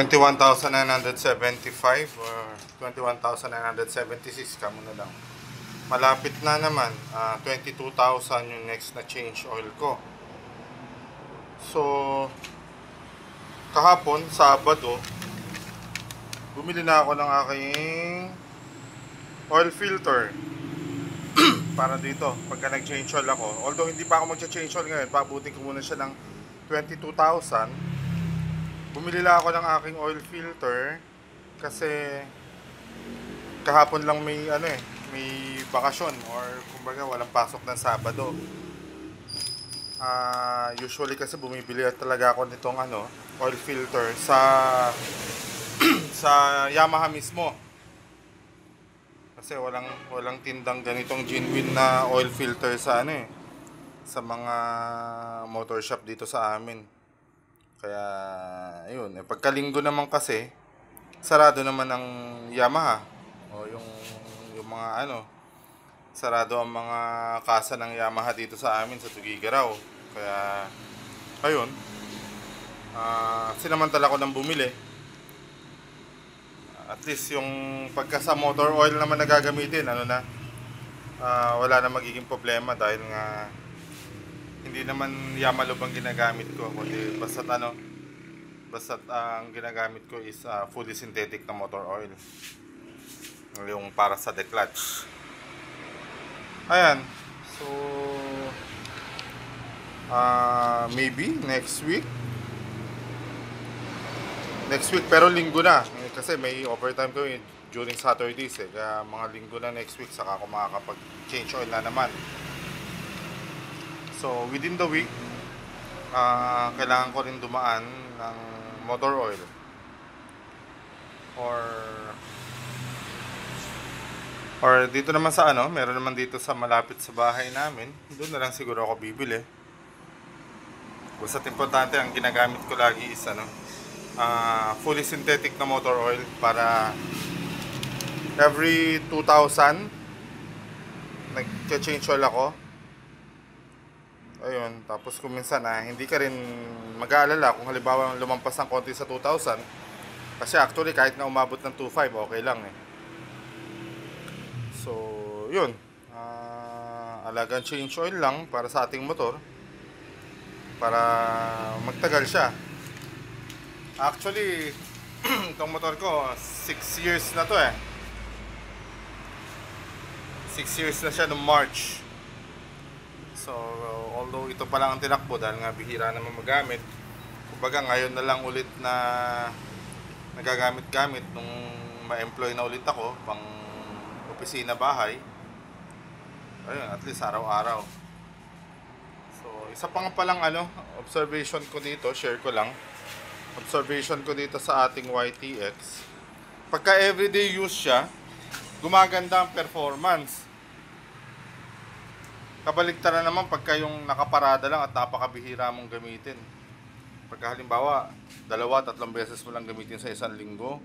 21,975 or 21,976 kamo na lang. Malapit na naman, 22,000 yung next na change oil ko. So kahapon, Sabado, bumili na ako ng aking oil filter para dito pagka nag-change oil ako. Although hindi pa ako mag-change oil ngayon, pabutin ko muna siya ng 22,000. Bumili lang ako ng aking oil filter kasi kahapon lang may may bakasyon or kumbaga walang pasok ng Sabado. Usually kasi bumibili talaga ako nitong oil filter sa sa Yamaha mismo. Kasi walang tindang ganitong genuine na oil filter sa sa mga motor shop dito sa amin. Kaya ayun, pagkalinggo naman kasi sarado naman ang Yamaha o yung mga sarado ang mga kasa ng Yamaha dito sa amin sa Tugigaraw. Kaya ayun, sinamantala ko ng bumili. At least yung pagka sa motor oil naman na gagamitin, wala na magiging problema dahil nga hindi naman Yamalub ang ginagamit ko, kundi basta't ang ginagamit ko is fully synthetic na motor oil, yung para sa declutch. Ayan, so maybe next week pero linggo na kasi may overtime ko during Saturdays kaya mga linggo na next week saka ako makakapag change oil na naman. So within the week kailangan ko rin dumaan ng motor oil or dito naman sa meron naman dito sa malapit sa bahay namin, doon na lang siguro ako bibili. Basta't importante, ang ginagamit ko lagi is fully synthetic na motor oil para every 2,000 nag-change oil ako. Ayun, tapos kung minsan hindi ka rin mag-aalala kung halimbawa lumampas ng konti sa 2,000 kasi actually kahit na umabot ng 2,500 okay lang So yun, alagang change oil lang para sa ating motor para magtagal siya. Actually itong motor ko 6 years na to 6 years na siya noong March. So although ito pa lang ang tinakbo dahil nga bihira naman magamit, kumbaga ngayon na lang ulit na nagagamit-gamit nung ma-employ na ulit ako pang opisina bahay. Ayun, at least araw-araw. So isa pa nga palang observation ko dito, share ko lang. Observation ko dito sa ating YTX, pagka everyday use siya, gumaganda ang performance. Kabaligtaran naman pagka yung nakaparada lang at napakabihira mong gamitin. Pagka halimbawa 2-3 beses mo lang gamitin sa isang linggo,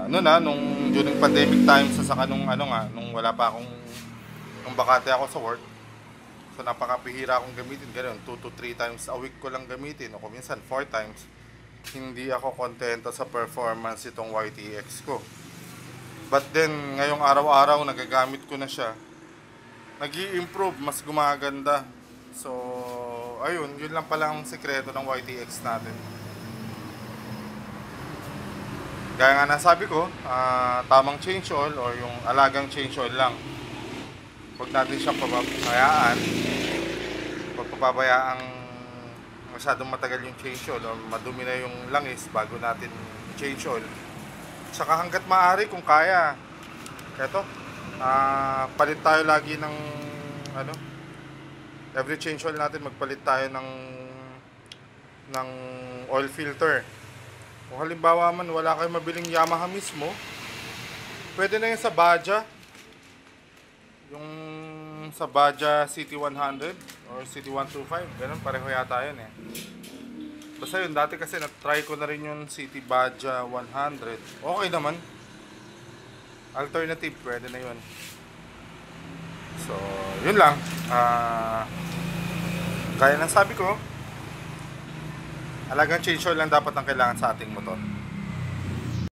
nung during pandemic times saka nung wala pa akong nung bakante ako sa work, so napakabihira akong gamitin, ganoon 2 to 3 times a week ko lang gamitin o minsan 4 times. Hindi ako kontento sa performance itong YTX ko. But then ngayong araw-araw nagagamit ko na siya, nag-i-improve, mas gumaganda. So ayun, yun lang pala ang sekreto ng YTX natin. Gaya nga nasabi ko, tamang change oil or yung alagang change oil lang. Huwag natin siyang pababayaan. Huwag pababayaang masyadong matagal yung change oil o madumi na yung langis bago natin change oil. Saka hanggat maaari kung kaya, eto, palit tayo lagi ng every change oil natin magpalit tayo ng oil filter. Kung halimbawa man wala kayong mabiling Yamaha mismo, pwede na yung sa Baja, yung sa Baja CT100 or CT125, ganun, pareho yata yun basta yun, dati kasi na-try ko na rin yung CT Baja 100, okay naman, alternative, pwede na yun. So yun lang, gaya ng sabi ko, Halagang change oil lang dapat ang kailangan sa ating motor.